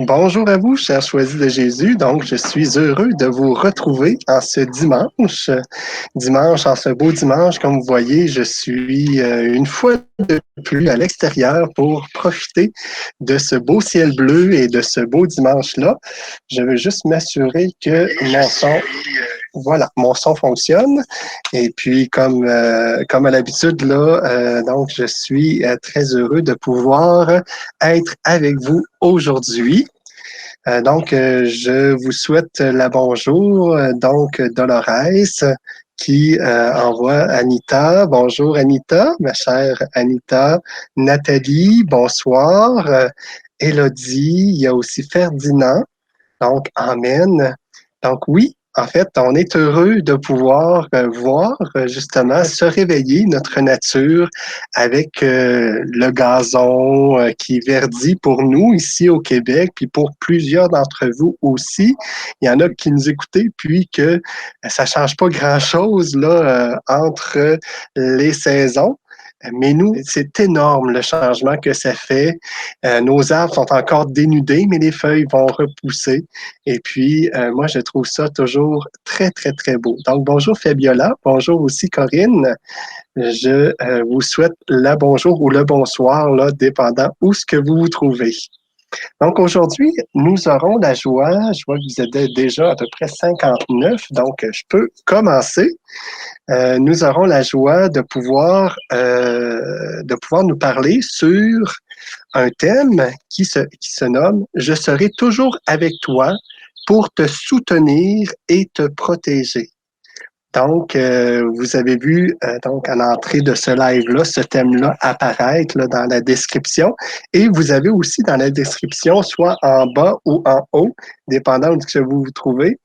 Bonjour à vous, chers choisis de Jésus. Donc, je suis heureux de vous retrouver en ce dimanche. Dimanche, en ce beau dimanche, comme vous voyez, je suis une fois de plus à l'extérieur pour profiter de ce beau ciel bleu et de ce beau dimanche-là. Je veux juste m'assurer que mon son fonctionne. Et puis, comme à l'habitude, donc, je suis très heureux de pouvoir être avec vous aujourd'hui. Je vous souhaite la bonjour, Dolores, qui envoie Anita. Bonjour, Anita, ma chère Anita. Nathalie, bonsoir. Élodie, il y a aussi Ferdinand. Donc, amen. Donc, oui, en fait, on est heureux de pouvoir voir justement se réveiller notre nature avec le gazon qui verdit pour nous ici au Québec, puis pour plusieurs d'entre vous aussi. Il y en a qui nous écoutaient, puis que ça change pas grand-chose là entre les saisons. Mais nous, c'est énorme le changement que ça fait. Nos arbres sont encore dénudés, mais les feuilles vont repousser. Et puis, moi, je trouve ça toujours très, très, très beau. Donc, bonjour Fabiola, bonjour aussi Corinne. Je vous souhaite la bonjour ou le bonsoir, là, dépendant où ce que vous vous trouvez. Donc, aujourd'hui, nous aurons la joie, je vois que vous êtes déjà à peu près 59, donc je peux commencer. Nous aurons la joie de pouvoir nous parler sur un thème qui se nomme « Je serai toujours avec toi pour te soutenir et te protéger ». Donc, vous avez vu donc à l'entrée de ce live-là, ce thème-là apparaître là, dans la description. Et vous avez aussi dans la description, soit en bas ou en haut, dépendant de ce que vous vous trouvez,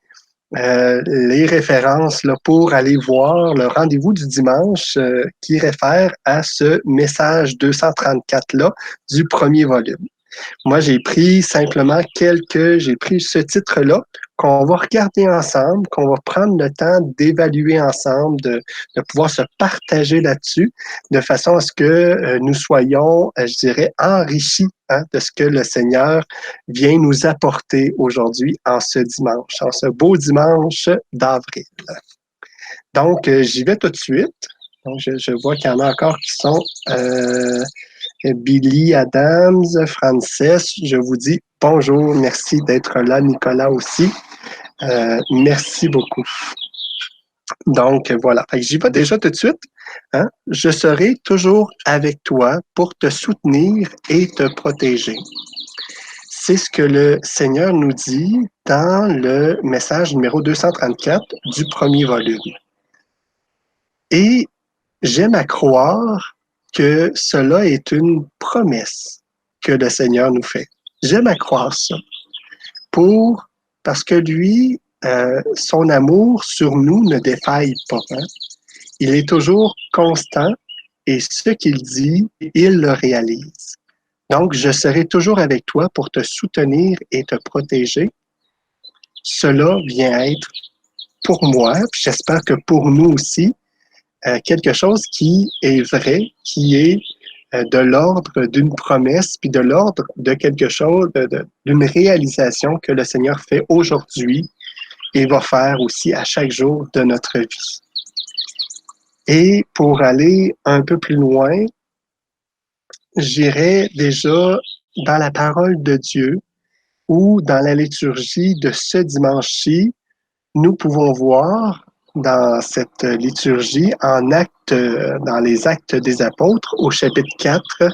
les références là, pour aller voir le rendez-vous du dimanche qui réfère à ce message 234-là du premier volume. Moi, j'ai pris ce titre-là qu'on va regarder ensemble, qu'on va prendre le temps d'évaluer ensemble, de pouvoir se partager là-dessus, de façon à ce que nous soyons, je dirais, enrichis de ce que le Seigneur vient nous apporter aujourd'hui en ce dimanche, en ce beau dimanche d'avril. Donc, j'y vais tout de suite. Donc, je vois qu'il y en a encore qui sont Billy Adams, Frances, je vous dis bonjour, merci d'être là, Nicolas aussi. Merci beaucoup. Donc, voilà. J'y vais déjà tout de suite. Hein? Je serai toujours avec toi pour te soutenir et te protéger. C'est ce que le Seigneur nous dit dans le message numéro 234 du premier volume. Et j'aime à croire que cela est une promesse que le Seigneur nous fait. J'aime à croire ça. Parce que lui, son amour sur nous ne défaille pas. Hein? Il est toujours constant et ce qu'il dit, il le réalise. Donc, je serai toujours avec toi pour te soutenir et te protéger. Cela vient être pour moi, puis j'espère que pour nous aussi, quelque chose qui est vrai, qui est de l'ordre d'une promesse, puis de l'ordre de quelque chose, d'une réalisation que le Seigneur fait aujourd'hui et va faire aussi à chaque jour de notre vie. Et pour aller un peu plus loin, j'irai déjà dans la parole de Dieu ou dans la liturgie de ce dimanche-ci, nous pouvons voir dans cette liturgie, dans les Actes des Apôtres, au chapitre 4,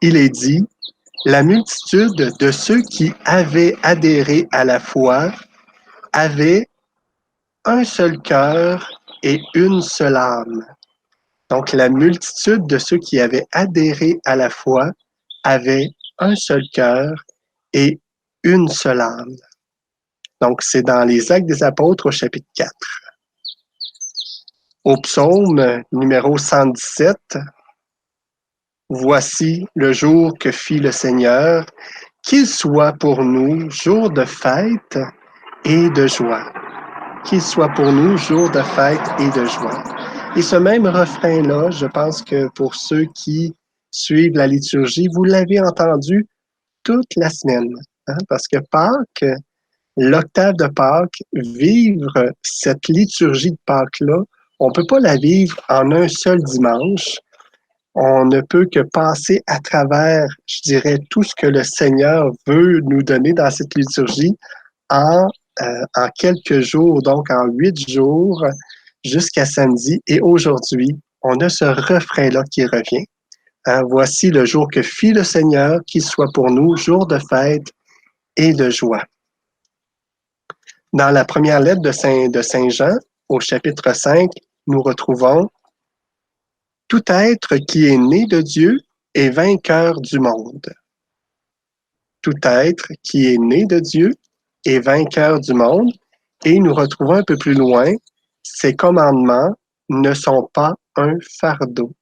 il est dit « La multitude de ceux qui avaient adhéré à la foi avaient un seul cœur et une seule âme. » Donc, la multitude de ceux qui avaient adhéré à la foi avaient un seul cœur et une seule âme. Donc, c'est dans les Actes des Apôtres au chapitre 4. Au psaume numéro 117, « Voici le jour que fit le Seigneur, qu'il soit pour nous jour de fête et de joie. » Qu'il soit pour nous jour de fête et de joie. Et ce même refrain-là, je pense que pour ceux qui suivent la liturgie, vous l'avez entendu toute la semaine. hein, parce que Pâques, l'octave de Pâques, vivre cette liturgie de Pâques-là, on ne peut pas la vivre en un seul dimanche. On ne peut que passer à travers, je dirais, tout ce que le Seigneur veut nous donner dans cette liturgie en, en quelques jours, donc en 8 jours, jusqu'à samedi. Et aujourd'hui, on a ce refrain-là qui revient. Hein, voici le jour que fit le Seigneur, qu'il soit pour nous jour de fête et de joie. Dans la première lettre de Saint Jean, au chapitre 5, nous retrouvons « Tout être qui est né de Dieu est vainqueur du monde. Tout être qui est né de Dieu est vainqueur du monde. » Et nous retrouvons un peu plus loin, « Ces commandements ne sont pas un fardeau. »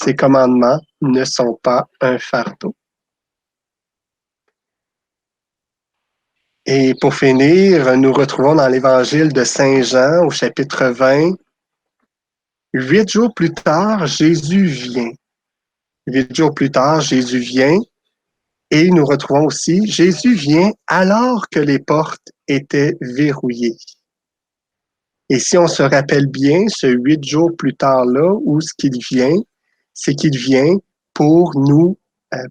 Ces commandements ne sont pas un fardeau. Et pour finir, nous retrouvons dans l'Évangile de Saint Jean, au chapitre 20, 8 jours plus tard, Jésus vient. 8 jours plus tard, Jésus vient. Et nous retrouvons aussi, Jésus vient alors que les portes étaient verrouillées. Et si on se rappelle bien, ce 8 jours plus tard-là, où ce qu'il vient, c'est qu'il vient pour nous,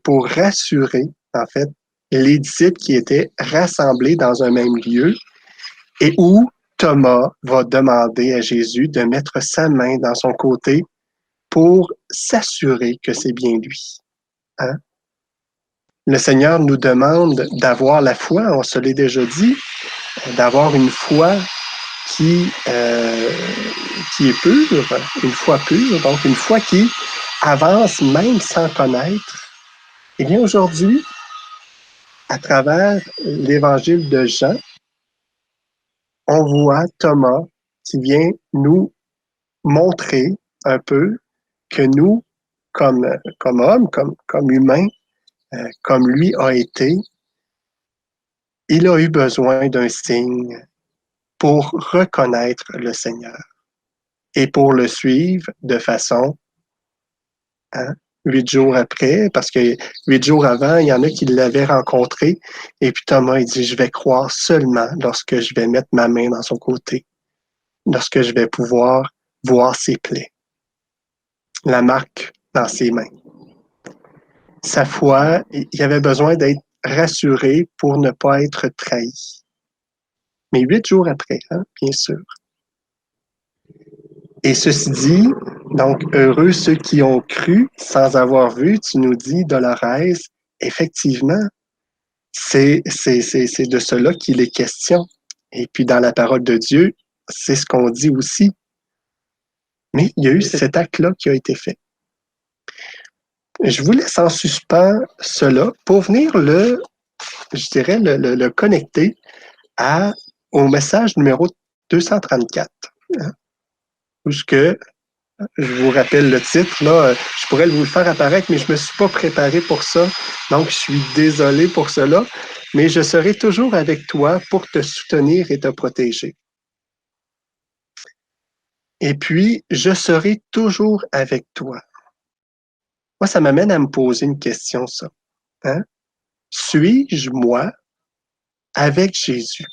pour rassurer, en fait, les disciples qui étaient rassemblés dans un même lieu et où Thomas va demander à Jésus de mettre sa main dans son côté pour s'assurer que c'est bien lui. Hein? Le Seigneur nous demande d'avoir la foi, on se l'est déjà dit, d'avoir une foi qui est pure, une foi pure, donc une foi qui avance même sans connaître. Eh bien, aujourd'hui, à travers l'évangile de Jean, on voit Thomas qui vient nous montrer un peu que nous, comme hommes, comme humains, comme lui a été, il a eu besoin d'un signe pour reconnaître le Seigneur et pour le suivre de façon, hein, 8 jours après, parce que 8 jours avant, il y en a qui l'avaient rencontré, et puis Thomas, il dit, je vais croire seulement lorsque je vais mettre ma main dans son côté, lorsque je vais pouvoir voir ses plaies, la marque dans ses mains. Sa foi, il avait besoin d'être rassuré pour ne pas être trahi. Mais 8 jours après, hein, bien sûr. Et ceci dit, donc, heureux ceux qui ont cru sans avoir vu, tu nous dis, Dolores, effectivement, c'est de cela qu'il est question. Et puis, dans la parole de Dieu, c'est ce qu'on dit aussi. Mais il y a eu cet acte-là qui a été fait. Je vous laisse en suspens cela pour venir je dirais, le connecter au message numéro 234. Hein, où ce que je vous rappelle le titre, là, je pourrais vous le faire apparaître, mais je ne me suis pas préparé pour ça. Donc, je suis désolé pour cela, mais je serai toujours avec toi pour te soutenir et te protéger. Et puis, je serai toujours avec toi. Moi, ça m'amène à me poser une question, ça. Hein? Suis-je, moi, avec Jésus?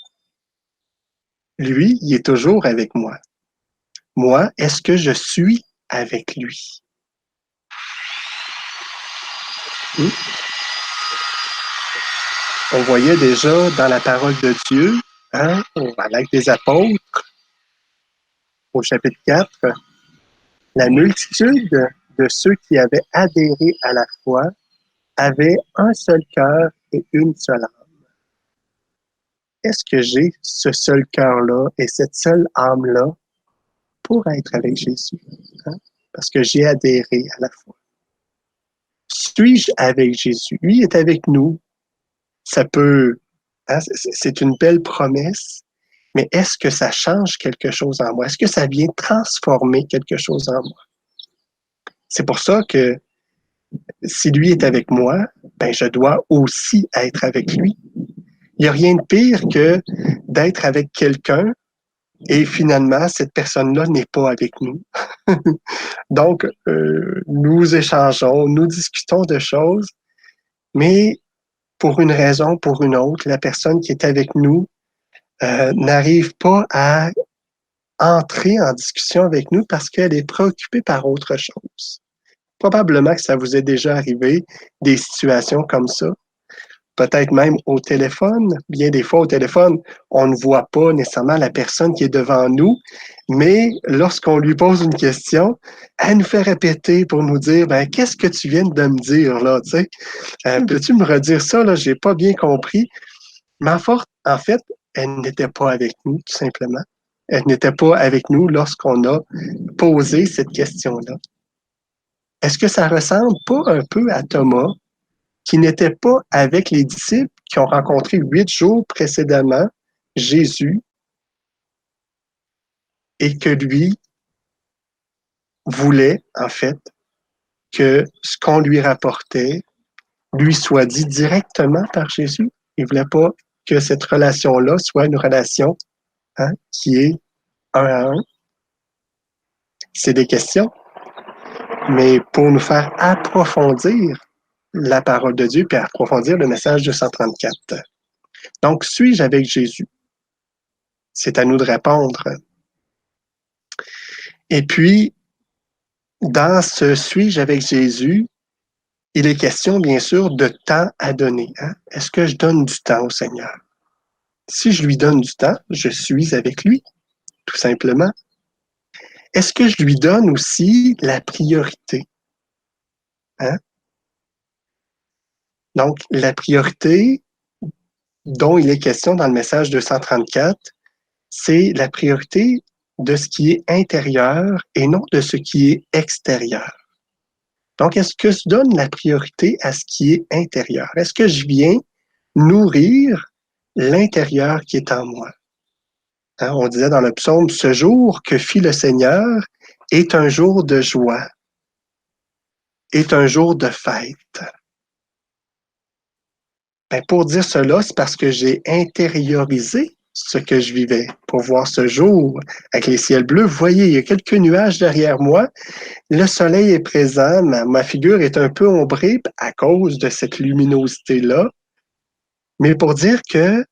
Lui, il est toujours avec moi. Moi, est-ce que je suis avec lui? On voyait déjà dans la parole de Dieu, hein, à l'acte des apôtres, au chapitre 4, la multitude de ceux qui avaient adhéré à la foi avaient un seul cœur et une seule âme. Est-ce que j'ai ce seul cœur-là et cette seule âme-là pour être avec Jésus? Hein? Parce que j'ai adhéré à la foi. Suis-je avec Jésus? Lui est avec nous. Ça peut, hein, c'est une belle promesse, mais est-ce que ça change quelque chose en moi? Est-ce que ça vient transformer quelque chose en moi? C'est pour ça que si lui est avec moi, ben je dois aussi être avec lui. Il n'y a rien de pire que d'être avec quelqu'un et finalement, cette personne-là n'est pas avec nous. Donc, nous échangeons, nous discutons de choses, mais pour une raison, pour une autre, la personne qui est avec nous n'arrive pas à entrer en discussion avec nous parce qu'elle est préoccupée par autre chose. Probablement que ça vous est déjà arrivé, des situations comme ça. Peut-être même au téléphone. Bien des fois, au téléphone, on ne voit pas nécessairement la personne qui est devant nous, mais lorsqu'on lui pose une question, elle nous fait répéter pour nous dire, ben, qu'est-ce que tu viens de me dire, là, tu sais? Peux-tu me redire ça, là? J'ai pas bien compris. Mais en fait, elle n'était pas avec nous, tout simplement. Elle n'était pas avec nous lorsqu'on a posé cette question-là. Est-ce que ça ressemble pas un peu à Thomas, qui n'était pas avec les disciples qui ont rencontré 8 jours précédemment Jésus et que lui voulait, en fait, que ce qu'on lui rapportait lui soit dit directement par Jésus. Il ne voulait pas que cette relation-là soit une relation qui est un à un. C'est des questions, mais pour nous faire approfondir la parole de Dieu puis approfondir le message 234. Donc, suis-je avec Jésus? C'est à nous de répondre. Et puis, dans ce suis-je avec Jésus, il est question, bien sûr, de temps à donner. Est-ce que je donne du temps au Seigneur? Si je lui donne du temps, je suis avec lui, tout simplement. Est-ce que je lui donne aussi la priorité? Donc, la priorité dont il est question dans le message 234, c'est la priorité de ce qui est intérieur et non de ce qui est extérieur. Donc, est-ce que je donne la priorité à ce qui est intérieur? Est-ce que je viens nourrir l'intérieur qui est en moi? On disait dans le psaume, ce jour que fit le Seigneur est un jour de joie, est un jour de fête. Ben, pour dire cela, c'est parce que j'ai intériorisé ce que je vivais pour voir ce jour avec les ciels bleus. Vous voyez, il y a quelques nuages derrière moi. Le soleil est présent, ma figure est un peu ombrée à cause de cette luminosité-là. Mais pour dire que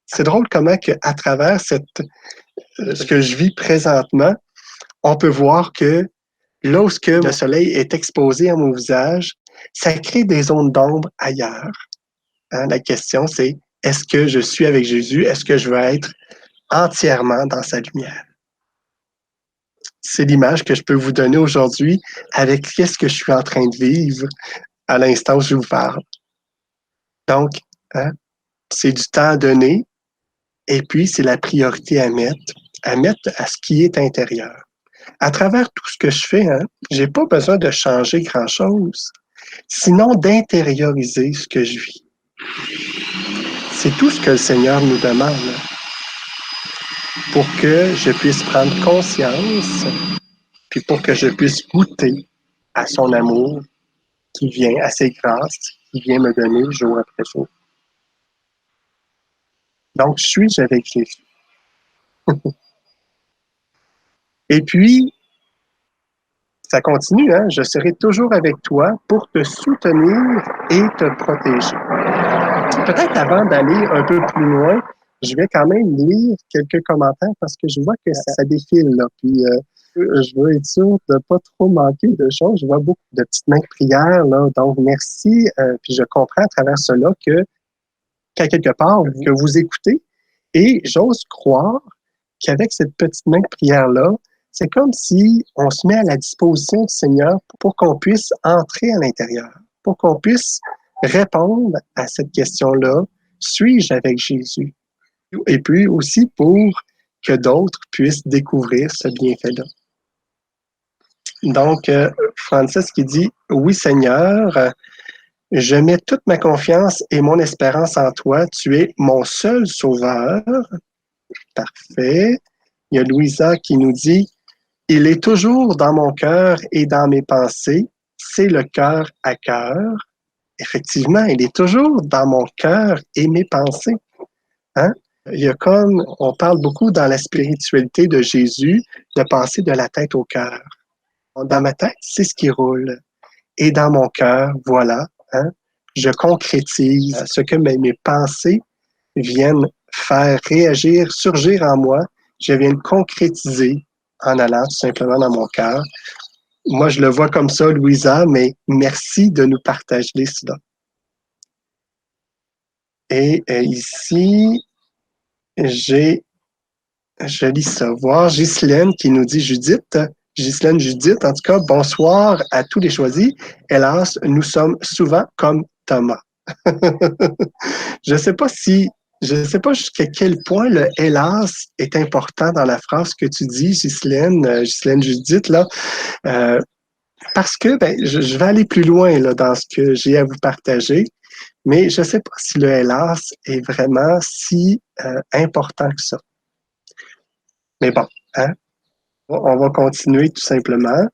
c'est drôle comment que, à travers ce que je vis présentement, on peut voir que lorsque le soleil est exposé à mon visage, ça crée des zones d'ombre ailleurs. La question, c'est est-ce que je suis avec Jésus? Est-ce que je veux être entièrement dans sa lumière? C'est l'image que je peux vous donner aujourd'hui avec qu'est-ce que je suis en train de vivre à l'instant où je vous parle. Donc, c'est du temps à donner et puis c'est la priorité à mettre à ce qui est intérieur. À travers tout ce que je fais, j'ai pas besoin de changer grand-chose, sinon d'intérioriser ce que je vis. C'est tout ce que le Seigneur nous demande pour que je puisse prendre conscience, puis pour que je puisse goûter à son amour qui vient, à ses grâces qui vient me donner jour après jour. Donc, suis-je avec Jésus? Et puis, ça continue, je serai toujours avec toi pour te soutenir et te protéger. Peut-être avant d'aller un peu plus loin, je vais quand même lire quelques commentaires parce que je vois que ça défile, là. Puis, je veux être sûr de ne pas trop manquer de choses. Je vois beaucoup de petites mains de prière, là. Donc, merci. Puis, je comprends à travers cela qu'à quelque part, que vous écoutez. Et j'ose croire qu'avec cette petite main de prière-là, c'est comme si on se met à la disposition du Seigneur pour qu'on puisse entrer à l'intérieur, pour qu'on puisse répondre à cette question-là, suis-je avec Jésus? Et puis aussi pour que d'autres puissent découvrir ce bienfait-là. Donc, Francis qui dit, oui Seigneur, je mets toute ma confiance et mon espérance en toi, tu es mon seul sauveur. Parfait. Il y a Louisa qui nous dit, il est toujours dans mon cœur et dans mes pensées, c'est le cœur à cœur. Effectivement, il est toujours dans mon cœur et mes pensées. Il y a comme, on parle beaucoup dans la spiritualité de Jésus, de passer de la tête au cœur. Dans ma tête, c'est ce qui roule. Et dans mon cœur, voilà, je concrétise ce que mes pensées viennent faire réagir, surgir en moi. Je viens de concrétiser en allant tout simplement dans mon cœur. Moi, je le vois comme ça, Louisa, mais merci de nous partager cela. Et ici, je lis ça. Voir Ghislaine qui nous dit Judith, en tout cas, bonsoir à tous les choisis. Hélas, nous sommes souvent comme Thomas. Je ne sais pas jusqu'à quel point le hélas est important dans la phrase que tu dis, Ghislaine Judith, là, parce que je vais aller plus loin là, dans ce que j'ai à vous partager, mais je ne sais pas si le hélas est vraiment si important que ça. Mais bon, hein, on va continuer tout simplement.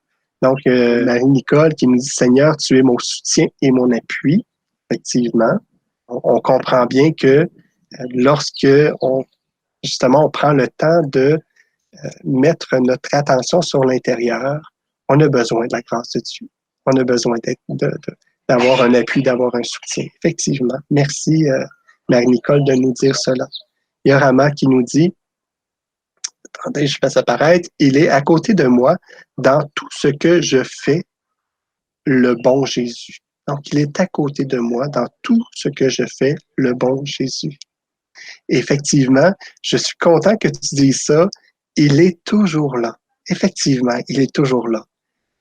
Donc, Marie-Nicole qui nous dit Seigneur, tu es mon soutien et mon appui. Effectivement, on comprend bien que lorsque justement on prend le temps de mettre notre attention sur l'intérieur, on a besoin de la grâce de Dieu. On a besoin d'avoir un appui, d'avoir un soutien. Effectivement. Merci, Marie-Nicole, de nous dire cela. Il y a Rama qui nous dit attendez, je fais apparaître, il est à côté de moi dans tout ce que je fais, le bon Jésus. Donc, il est à côté de moi dans tout ce que je fais, le bon Jésus. Et effectivement, je suis content que tu dises ça. Il est toujours là. Effectivement, il est toujours là.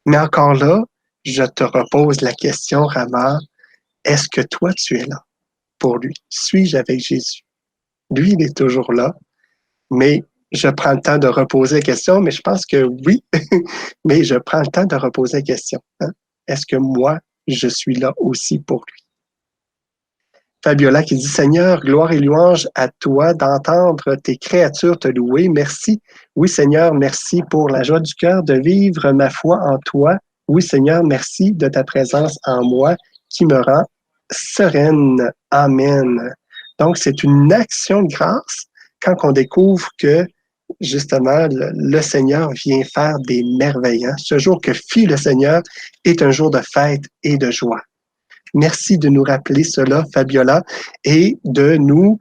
Mais encore là, je te repose la question, Rama, est-ce que toi, tu es là pour lui? Suis-je avec Jésus? Lui, il est toujours là, mais je prends le temps de reposer la question, mais je pense que oui, mais je prends le temps de reposer la question. Hein? Est-ce que moi, je suis là aussi pour lui? Fabiola qui dit Seigneur, gloire et louange à toi d'entendre tes créatures te louer. Merci. Oui, Seigneur, merci pour la joie du cœur de vivre ma foi en toi. Oui, Seigneur, merci de ta présence en moi qui me rend sereine. Amen. Donc, c'est une action de grâce quand on découvre que justement, le Seigneur vient faire des merveilles. Hein? Ce jour que fit le Seigneur est un jour de fête et de joie. Merci de nous rappeler cela, Fabiola, et de nous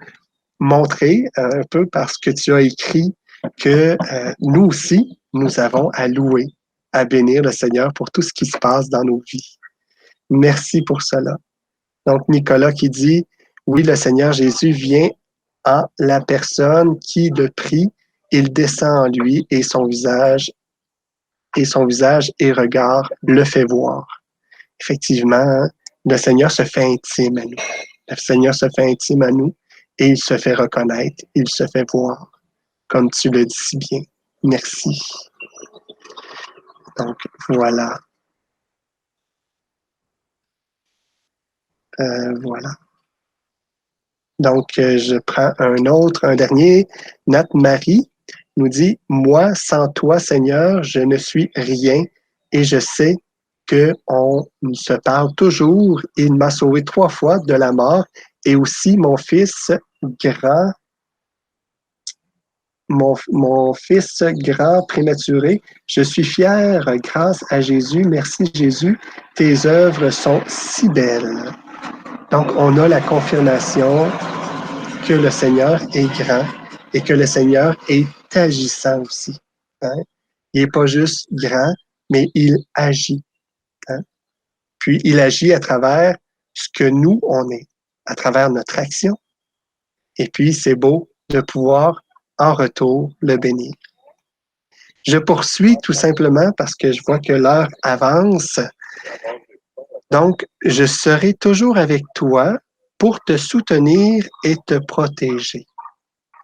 montrer un peu parce que tu as écrit que nous aussi, nous avons à louer, à bénir le Seigneur pour tout ce qui se passe dans nos vies. Merci pour cela. Donc, Nicolas qui dit, oui, le Seigneur Jésus vient en la personne qui le prie, il descend en lui et son visage et regard le fait voir. Effectivement, le Seigneur se fait intime à nous. Le Seigneur se fait intime à nous et il se fait reconnaître, il se fait voir, comme tu le dis si bien. Merci. Donc, voilà. Voilà. Donc, je prends un dernier. Nat Marie nous dit, moi, sans toi, Seigneur, je ne suis rien et je sais qu'on se parle toujours. Il m'a sauvé 3 fois de la mort et aussi mon fils grand, mon fils grand prématuré. Je suis fier grâce à Jésus. Merci Jésus, tes œuvres sont si belles. Donc, on a la confirmation que le Seigneur est grand et que le Seigneur est agissant aussi. Hein? Il n'est pas juste grand, mais il agit. Hein? Puis, il agit à travers ce que nous, on est, à travers notre action. Et puis, c'est beau de pouvoir, en retour, le bénir. Je poursuis tout simplement parce que je vois que l'heure avance. Donc, je serai toujours avec toi pour te soutenir et te protéger.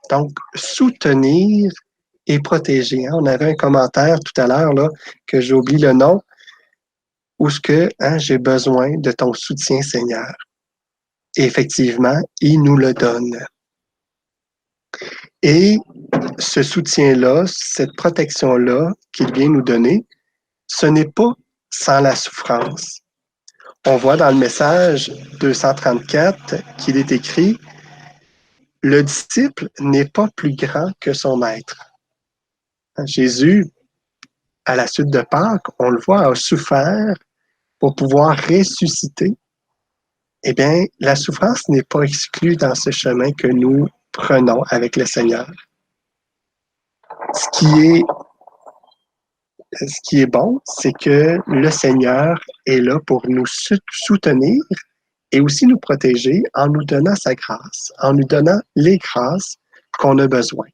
Donc, soutenir et protéger. Hein? On avait un commentaire tout à l'heure là, que j'oublie le nom, où ce que j'ai besoin de ton soutien, Seigneur. Et effectivement, il nous le donne. Et ce soutien-là, cette protection-là qu'il vient nous donner, ce n'est pas sans la souffrance. On voit dans le message 234 qu'il est écrit « Le disciple n'est pas plus grand que son maître ». Jésus, à la suite de Pâques, on le voit, a souffert pour pouvoir ressusciter. Eh bien, la souffrance n'est pas exclue dans ce chemin que nous prenons avec le Seigneur. Ce qui est bon, c'est que le Seigneur est là pour nous soutenir et aussi nous protéger en nous donnant sa grâce, en nous donnant les grâces qu'on a besoin.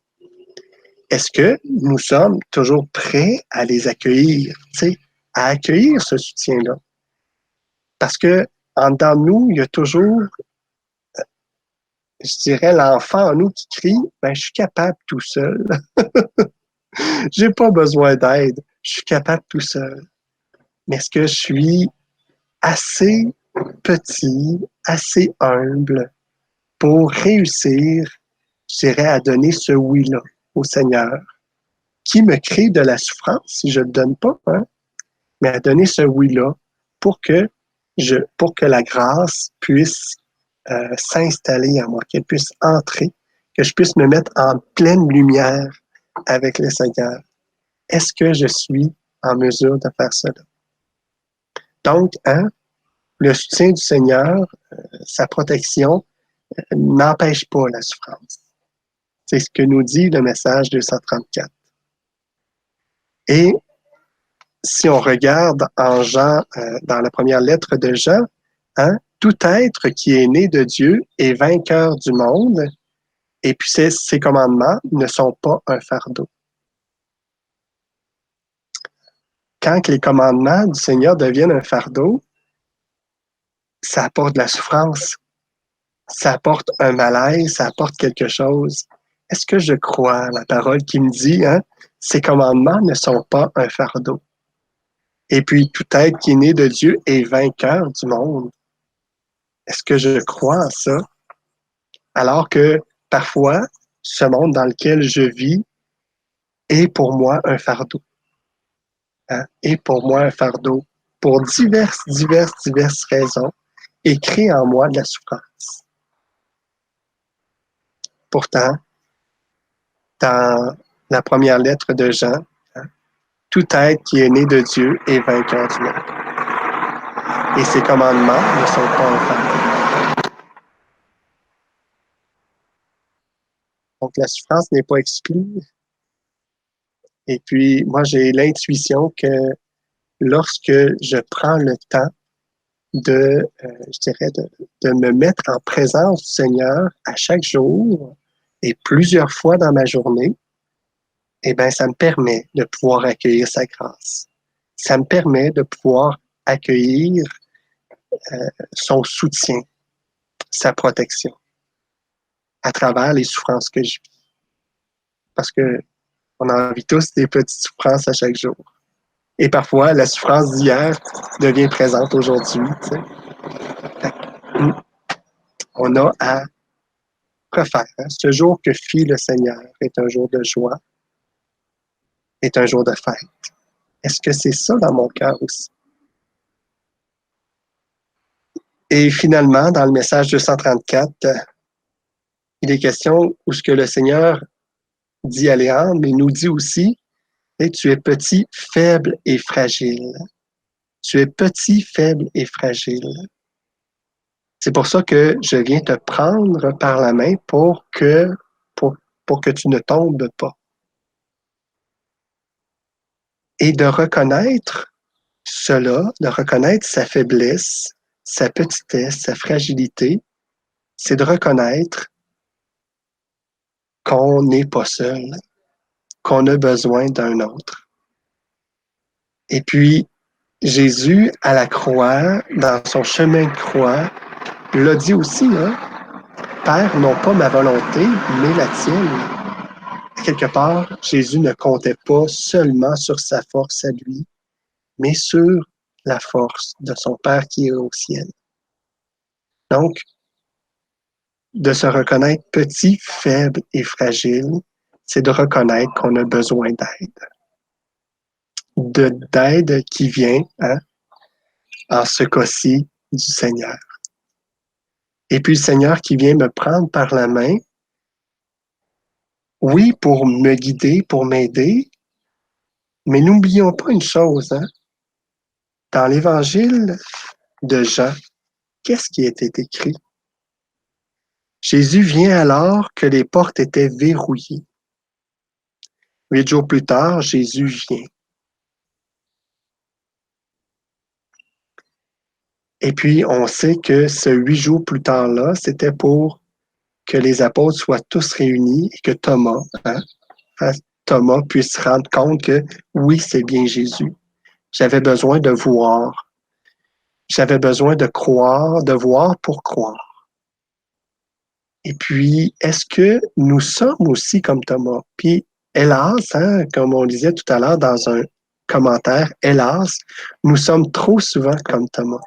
Est-ce que nous sommes toujours prêts à les accueillir, à accueillir ce soutien-là? Parce que en dedans de nous, il y a toujours, je dirais, l'enfant en nous qui crie, ben, je suis capable tout seul. J'ai pas besoin d'aide. Je suis capable tout seul. Mais est-ce que je suis assez petit, assez humble pour réussir, je dirais, à donner ce oui-là au Seigneur, qui me crée de la souffrance si je ne le donne pas, hein? Mais à donner ce oui-là pour que la grâce puisse s'installer en moi, qu'elle puisse entrer, que je puisse me mettre en pleine lumière avec le Seigneur. Est-ce que je suis en mesure de faire cela? Donc, hein, le soutien du Seigneur, sa protection, n'empêche pas la souffrance. C'est ce que nous dit le message 234. Et si on regarde en Jean, dans la première lettre de Jean, hein, tout être qui est né de Dieu est vainqueur du monde, et puis ses commandements ne sont pas un fardeau. Quand les commandements du Seigneur deviennent un fardeau, ça apporte de la souffrance, ça apporte un malaise, ça apporte quelque chose. Est-ce que je crois à la parole qui me dit, hein, ces commandements ne sont pas un fardeau? Et puis, tout être qui est né de Dieu est vainqueur du monde. Est-ce que je crois en ça? Alors que parfois, ce monde dans lequel je vis est pour moi un fardeau. Hein? Est pour moi un fardeau pour diverses raisons et crée en moi de la souffrance. Pourtant, dans la première lettre de Jean, hein, tout être qui est né de Dieu est vainqueur du monde. Et ses commandements ne sont pas un fardeau. Donc, la souffrance n'est pas exclue. Et puis, moi, j'ai l'intuition que lorsque je prends le temps je dirais, de me mettre en présence du Seigneur à chaque jour et plusieurs fois dans ma journée, eh bien, ça me permet de pouvoir accueillir sa grâce. Ça me permet de pouvoir accueillir son soutien, sa protection à travers les souffrances que je vis. Parce que on en vit tous des petites souffrances à chaque jour. Et parfois, la souffrance d'hier devient présente aujourd'hui. Tu sais. On a à refaire. Hein? Ce jour que fit le Seigneur est un jour de joie, est un jour de fête. Est-ce que c'est ça dans mon cœur aussi? Et finalement, dans le message 234, il est question où ce que le Seigneur dit à Léandre, mais il nous dit aussi, hey, tu es petit, faible et fragile. Tu es petit, faible et fragile. C'est pour ça que je viens te prendre par la main pour que tu ne tombes pas. Et de reconnaître cela, de reconnaître sa faiblesse, sa petitesse, sa fragilité, c'est de reconnaître qu'on n'est pas seul, qu'on a besoin d'un autre. Et puis, Jésus, à la croix, dans son chemin de croix, l'a dit aussi, hein, Père, non pas ma volonté, mais la tienne. Quelque part, Jésus ne comptait pas seulement sur sa force à lui, mais sur la force de son Père qui est au ciel. Donc, de se reconnaître petit, faible et fragile, c'est de reconnaître qu'on a besoin d'aide. D'aide qui vient, hein, en ce cas-ci, du Seigneur. Et puis le Seigneur qui vient me prendre par la main, oui, pour me guider, pour m'aider, mais n'oublions pas une chose, hein, dans l'évangile de Jean, qu'est-ce qui était écrit? Jésus vient alors que les portes étaient verrouillées. 8 jours plus tard, Jésus vient. Et puis, on sait que ce 8 jours plus tard-là, c'était pour que les apôtres soient tous réunis et que Thomas puisse se rendre compte que oui, c'est bien Jésus. J'avais besoin de voir. J'avais besoin de croire, de voir pour croire. Et puis, est-ce que nous sommes aussi comme Thomas? Puis, hélas, comme on disait tout à l'heure dans un commentaire, hélas, nous sommes trop souvent comme Thomas.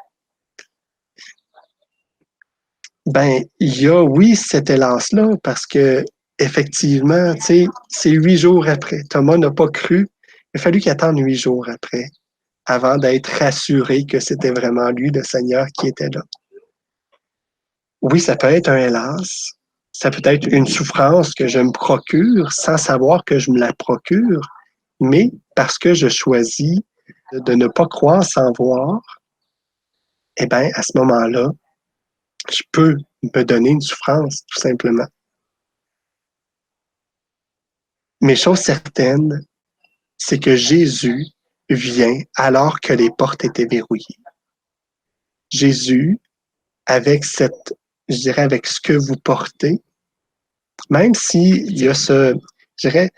Ben, il y a, oui, cet hélas-là, parce que effectivement, tu sais, c'est 8 jours après. Thomas n'a pas cru. Il a fallu qu'il attende 8 jours après, avant d'être rassuré que c'était vraiment lui, le Seigneur, qui était là. Oui, ça peut être un hélas. Ça peut être une souffrance que je me procure sans savoir que je me la procure, mais parce que je choisis de ne pas croire sans voir, eh bien, à ce moment-là, je peux me donner une souffrance, tout simplement. Mais chose certaine, c'est que Jésus vient alors que les portes étaient verrouillées. Jésus, avec je dirais, avec ce que vous portez, même s'il y a je dirais,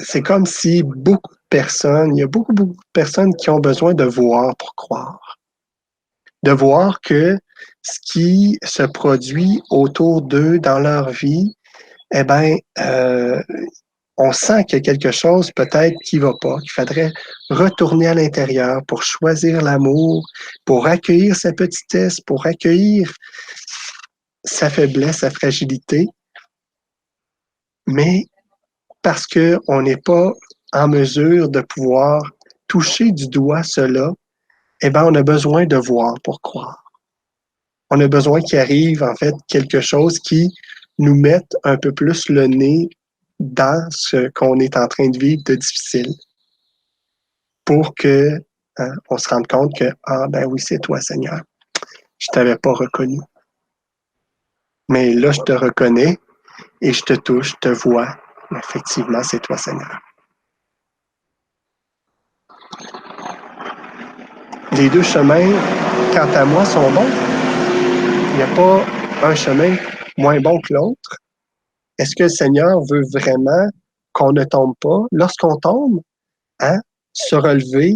c'est comme si beaucoup de personnes, il y a beaucoup de personnes qui ont besoin de voir pour croire. De voir que ce qui se produit autour d'eux dans leur vie, eh bien, on sent qu'il y a quelque chose peut-être qui ne va pas, qu'il faudrait retourner à l'intérieur pour choisir l'amour, pour accueillir sa petitesse, pour accueillir sa faiblesse, sa fragilité, mais parce qu'on n'est pas en mesure de pouvoir toucher du doigt cela, eh bien, on a besoin de voir pour croire. On a besoin qu'il arrive, en fait, quelque chose qui nous mette un peu plus le nez dans ce qu'on est en train de vivre de difficile pour que on se rende compte que, ah ben oui, c'est toi, Seigneur. Je t'avais pas reconnu. Mais là, je te reconnais et je te touche, je te vois. Effectivement, c'est toi, Seigneur. Les deux chemins, quant à moi, sont bons. Il n'y a pas un chemin moins bon que l'autre. Est-ce que le Seigneur veut vraiment qu'on ne tombe pas? Lorsqu'on tombe, se relever,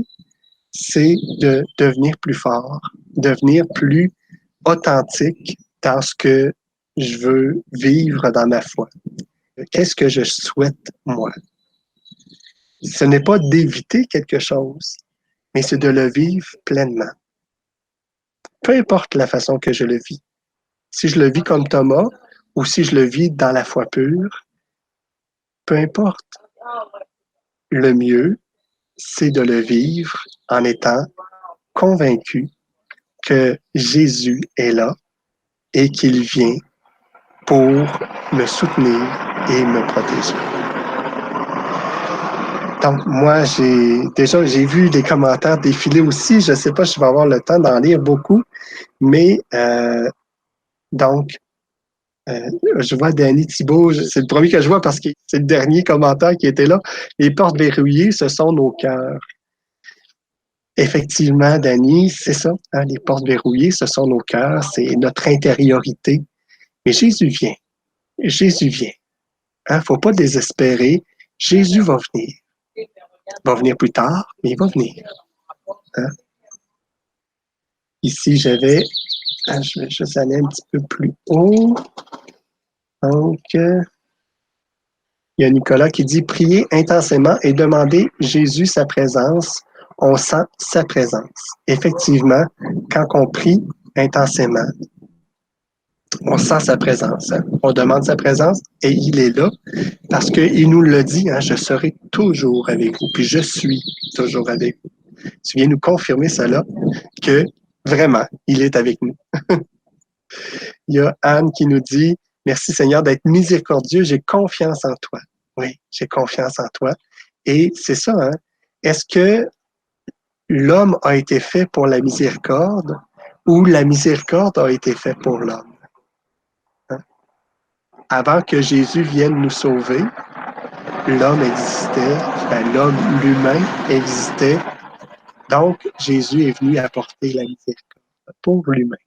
c'est de devenir plus fort, devenir plus authentique dans ce que je veux vivre dans ma foi. Qu'est-ce que je souhaite, moi? Ce n'est pas d'éviter quelque chose, mais c'est de le vivre pleinement. Peu importe la façon que je le vis. Si je le vis comme Thomas ou si je le vis dans la foi pure, peu importe. Le mieux, c'est de le vivre en étant convaincu que Jésus est là et qu'il vient pour me soutenir et me protéger. Donc, moi, j'ai vu des commentaires défiler aussi. Je ne sais pas si je vais avoir le temps d'en lire beaucoup, mais donc, je vois Danny Thibault, c'est le premier que je vois parce que c'est le dernier commentaire qui était là. Les portes verrouillées, ce sont nos cœurs. Effectivement, Danny, c'est ça. Les portes verrouillées, ce sont nos cœurs, c'est notre intériorité. Mais Jésus vient. Jésus vient. Il ne faut pas désespérer. Jésus va venir. Il va venir plus tard, mais il va venir. Hein? Ici, je vais juste aller un petit peu plus haut. Donc, il y a Nicolas qui dit « Priez intensément et demandez Jésus sa présence. On sent sa présence. » Effectivement, quand on prie intensément, on sent sa présence. On demande sa présence et il est là parce qu'il nous le dit, je serai toujours avec vous, puis je suis toujours avec vous. Tu viens nous confirmer cela, que vraiment, il est avec nous. Il y a Anne qui nous dit, merci Seigneur d'être miséricordieux, j'ai confiance en toi. Oui, j'ai confiance en toi. Et c'est ça, Est-ce que l'homme a été fait pour la miséricorde où la miséricorde a été faite pour l'homme. Hein? Avant que Jésus vienne nous sauver, l'homme existait, l'humain existait. Donc, Jésus est venu apporter la miséricorde pour l'humain.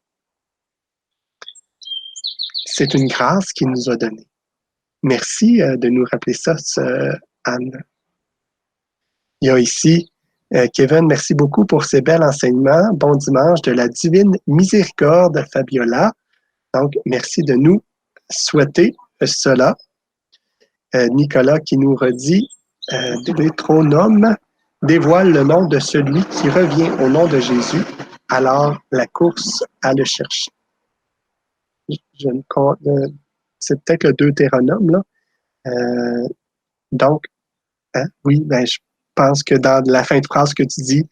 C'est une grâce qu'il nous a donnée. Merci de nous rappeler ça, Anne. Il y a ici, Kevin, merci beaucoup pour ces bels enseignements. Bon dimanche de la divine miséricorde, Fabiola. Donc, merci de nous souhaiter cela. Nicolas qui nous redit, Deutéronome dévoile le nom de celui qui revient au nom de Jésus, alors la course à le chercher. C'est peut-être le Deutéronome, là. Donc, oui, je pense que dans la fin de phrase que tu dis,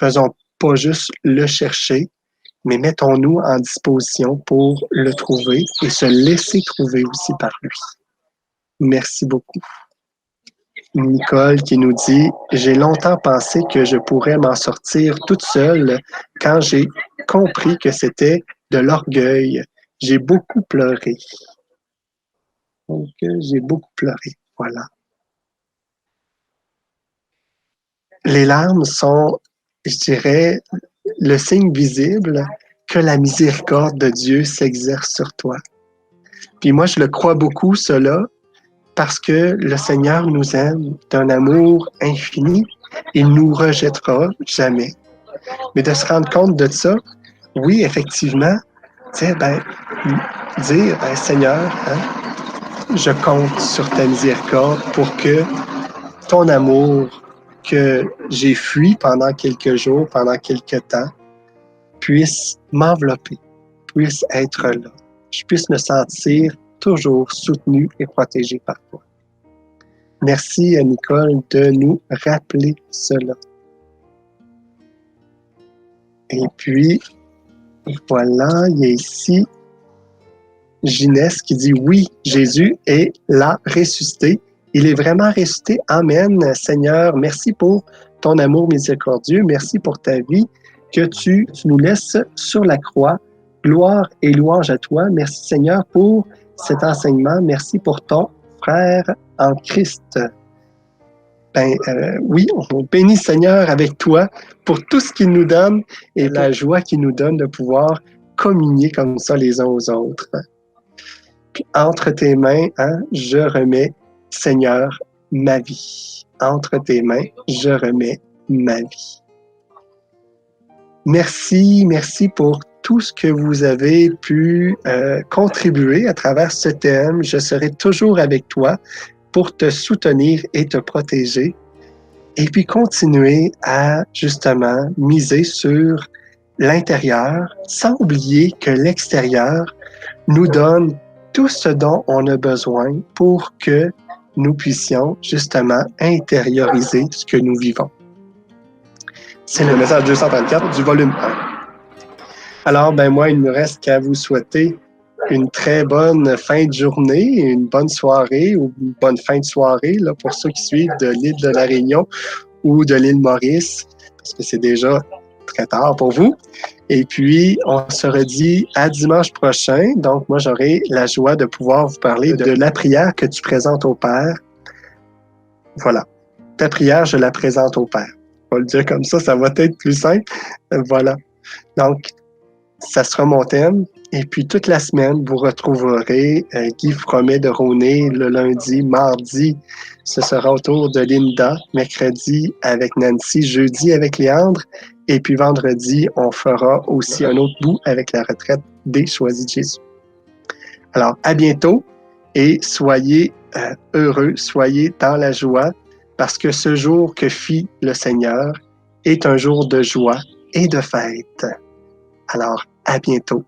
faisons pas juste le chercher, mais mettons-nous en disposition pour le trouver et se laisser trouver aussi par lui. Merci beaucoup. Nicole qui nous dit « J'ai longtemps pensé que je pourrais m'en sortir toute seule quand j'ai compris que c'était de l'orgueil. J'ai beaucoup pleuré. » Donc, j'ai beaucoup pleuré. Voilà. Les larmes sont, je dirais, le signe visible que la miséricorde de Dieu s'exerce sur toi. Puis moi, je le crois beaucoup, cela, parce que le Seigneur nous aime d'un amour infini. Il ne nous rejettera jamais. Mais de se rendre compte de ça, oui, effectivement, dire, Seigneur, je compte sur ta miséricorde pour que ton amour que j'ai fui pendant quelques jours, pendant quelques temps, puisse m'envelopper, puisse être là. Je puisse me sentir toujours soutenu et protégé par toi. Merci à Nicole de nous rappeler cela. Et puis, voilà, il y a ici Ginès qui dit « Oui, Jésus est là, ressuscité. Il est vraiment ressuscité. Amen, Seigneur. Merci pour ton amour miséricordieux. Merci pour ta vie que tu nous laisses sur la croix. Gloire et louange à toi. Merci, Seigneur, pour cet enseignement. Merci pour ton frère en Christ. » Oui, on bénit Seigneur avec toi pour tout ce qu'il nous donne et la joie qu'il nous donne de pouvoir communier comme ça les uns aux autres. Puis entre tes mains, je remets, Seigneur, ma vie. Entre tes mains, je remets ma vie. Merci pour tout ce que vous avez pu contribuer à travers ce thème. Je serai toujours avec toi pour te soutenir et te protéger. Et puis continuer à justement miser sur l'intérieur sans oublier que l'extérieur nous donne tout ce dont on a besoin pour que nous puissions justement intérioriser ce que nous vivons. C'est le message 234 du volume 1. Alors, moi, il ne me reste qu'à vous souhaiter une très bonne fin de journée, une bonne soirée ou une bonne fin de soirée là, pour ceux qui suivent de l'île de la Réunion ou de l'île Maurice, parce que c'est déjà très tard pour vous. Et puis, on se redit à dimanche prochain. Donc, moi, j'aurai la joie de pouvoir vous parler de la prière que tu présentes au Père. Voilà. Ta prière, je la présente au Père. On va le dire comme ça va être plus simple. Voilà. Donc, ça sera mon thème. Et puis, toute la semaine, vous retrouverez Guy Fromet de Rosnay le lundi, mardi, ce sera autour de Linda, mercredi avec Nancy, jeudi avec Léandre. Et puis vendredi, on fera aussi un autre bout avec la retraite des Choisis de Jésus. Alors, à bientôt et soyez heureux, soyez dans la joie, parce que ce jour que fit le Seigneur est un jour de joie et de fête. Alors, à bientôt.